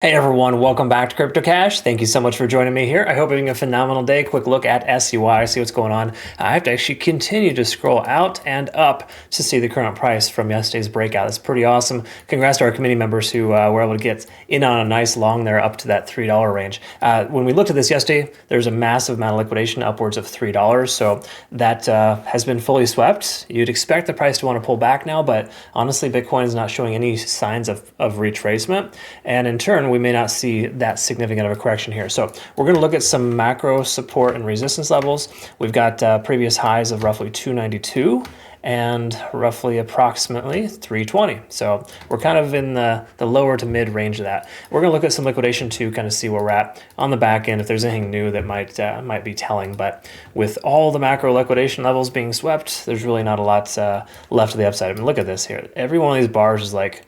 Hey everyone, welcome back to Crypto Cash. Thank you so much for joining me here. I hope you're having a phenomenal day. Quick look at SUI, see what's going on. I have to actually continue to scroll out and up to see the current price from yesterday's breakout. That's pretty awesome. Congrats to our committee members who were able to get in on a nice long there up to that $3 range. When we looked at this yesterday, there's a massive amount of liquidation, upwards of $3. So that has been fully swept. You'd expect the price to want to pull back now, but honestly, Bitcoin is not showing any signs of retracement. And in turn, we may not see that significant of a correction here. So we're going to look at some macro support and resistance levels. We've got previous highs of roughly 292 and roughly approximately 320. So we're kind of in the lower to mid range of that. We're going to look at some liquidation to kind of see where we're at on the back end, if there's anything new that might be telling. But with all the macro liquidation levels being swept, there's really not a lot left to the upside. I mean, look at this here. Every one of these bars is like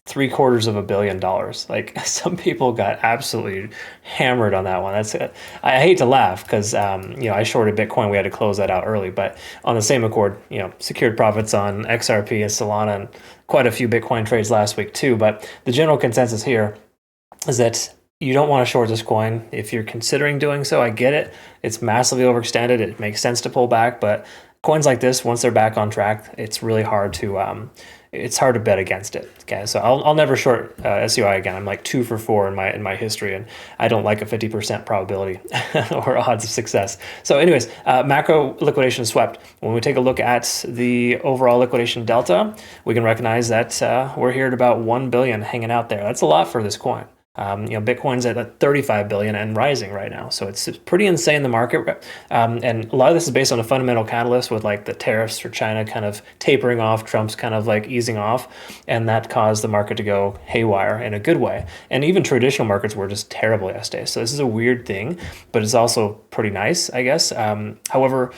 $750 million. Like, some people got absolutely hammered on that one. That's it. I hate to laugh because I shorted Bitcoin. We had to close that out early, but on the same accord, secured profits on XRP and Solana and quite a few Bitcoin trades last week too. But the general consensus here is that you don't want to short this coin. If you're considering doing so, I get it. It's massively overextended. It makes sense to pull back, but coins like this, once they're back on track, it's really hard to bet against it. Okay, so I'll never short SUI again. I'm like 2 for 4 in my history, and I don't like a 50% probability or odds of success. So, anyways, macro liquidation swept. When we take a look at the overall liquidation delta, we can recognize that we're here at about 1 billion hanging out there. That's a lot for this coin. Bitcoin's at 35 billion and rising right now. So it's pretty insane, the market. And a lot of this is based on a fundamental catalyst with like the tariffs for China kind of tapering off, Trump's kind of like easing off, and that caused the market to go haywire in a good way. And even traditional markets were just terrible yesterday. So this is a weird thing, but it's also pretty nice, I guess. However,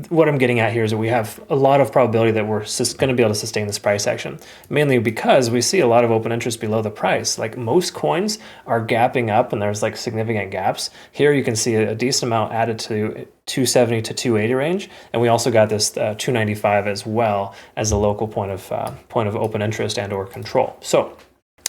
what I'm getting at here is that we have a lot of probability that we're going to be able to sustain this price action, mainly because we see a lot of open interest below the price. Like, most coins are gapping up and there's like significant gaps. Here you can see a decent amount added to 270 to 280 range, and we also got this 295 as well as a local point of open interest and or control. So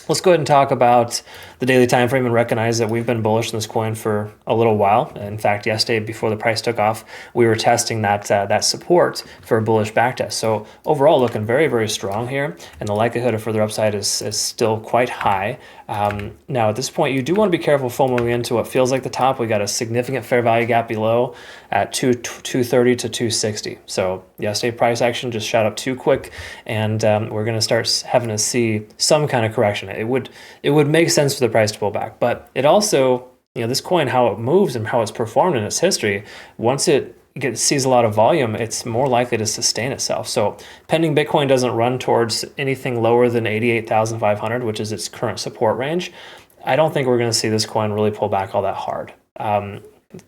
let's go ahead and talk about the daily time frame and recognize that we've been bullish in this coin for a little while. In fact, yesterday, before the price took off, we were testing that support for a bullish backtest. So overall, looking very, very strong here, and the likelihood of further upside is still quite high. Now, at this point, you do want to be careful FOMOing into what feels like the top. We got a significant fair value gap below at 230 to 260. So yesterday, price action just shot up too quick, and we're going to start having to see some kind of correction. It would make sense for the price to pull back, but it also, this coin, how it moves and how it's performed in its history, once it sees a lot of volume, it's more likely to sustain itself. So pending Bitcoin doesn't run towards anything lower than 88,500, which is its current support range, I don't think we're going to see this coin really pull back all that hard.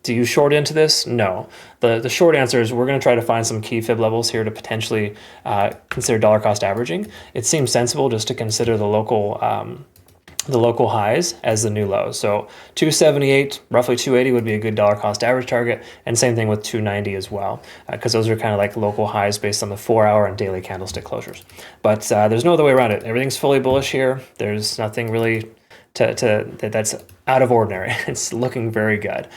Do you short into this? No. The short answer is we're going to try to find some key fib levels here to potentially consider dollar cost averaging. It seems sensible just to consider the local highs as the new lows. So 278, roughly 280 would be a good dollar cost average target, and same thing with 290 as well, because those are kind of like local highs based on the 4-hour and daily candlestick closures. But there's no other way around it. Everything's fully bullish here. There's nothing really that's out of ordinary. It's looking very good.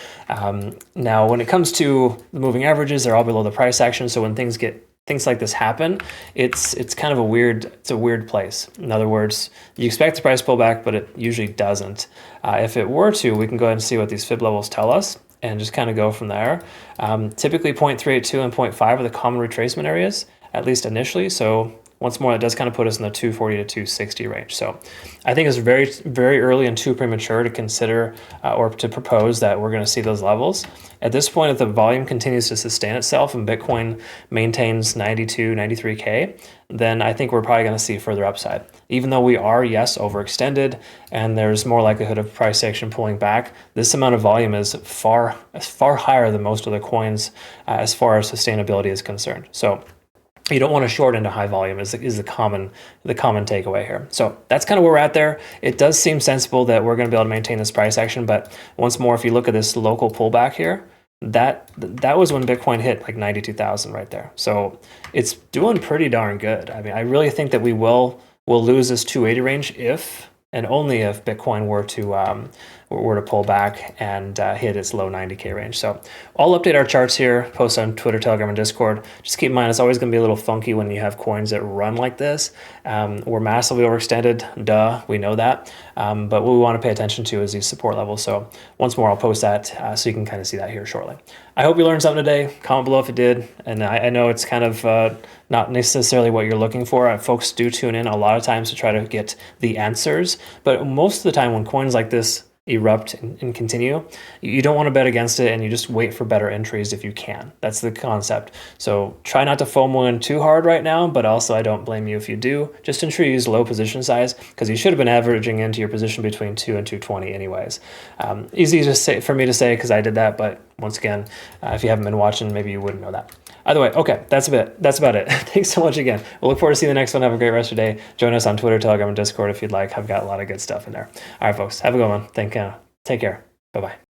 Now, when it comes to the moving averages, they're all below the price action. So when things like this happen, it's kind of a weird place. In other words, you expect the price pullback, but it usually doesn't. If it were to, we can go ahead and see what these fib levels tell us and just kind of go from there. Typically 0.382 and 0.5 are the common retracement areas, at least initially. So once more, it does kind of put us in the 240 to 260 range. So I think it's very, very early and too premature to consider or to propose that we're going to see those levels. At this point, if the volume continues to sustain itself and Bitcoin maintains 92, 93K, then I think we're probably going to see further upside. Even though we are, yes, overextended and there's more likelihood of price action pulling back, this amount of volume is far higher than most other coins as far as sustainability is concerned. So you don't want to short into high volume is the common takeaway here. So that's kind of where we're at there. It does seem sensible that we're going to be able to maintain this price action, but once more, if you look at this local pullback here, that was when Bitcoin hit like 92,000 right there. So it's doing pretty darn good. I mean, I really think that we'll lose this 280 range if and only if Bitcoin were to pull back and hit its low 90K range. So I'll update our charts here, post on Twitter, Telegram, and Discord. Just keep in mind, it's always going to be a little funky when you have coins that run like this. We're massively overextended, duh, we know that. But what we want to pay attention to is these support levels. So once more, I'll post that so you can kind of see that here shortly. I hope you learned something today. Comment below if it did. And I know it's kind of not necessarily what you're looking for. Folks do tune in a lot of times to try to get the answers. But most of the time when coins like this erupt and continue, you don't want to bet against it, and you just wait for better entries if you can. That's the concept. So try not to FOMO in too hard right now, but also I don't blame you if you do. Just ensure you use low position size, because you should have been averaging into your position between 2 and 220 anyways. Easy to say for me to say because I did that, but once again, if you haven't been watching, maybe you wouldn't know that. Either way, okay, that's about it. Thanks so much again. We'll look forward to seeing the next one. Have a great rest of your day. Join us on Twitter, Telegram, and Discord if you'd like. I've got a lot of good stuff in there. All right, folks, have a good one. Take care. Bye-bye.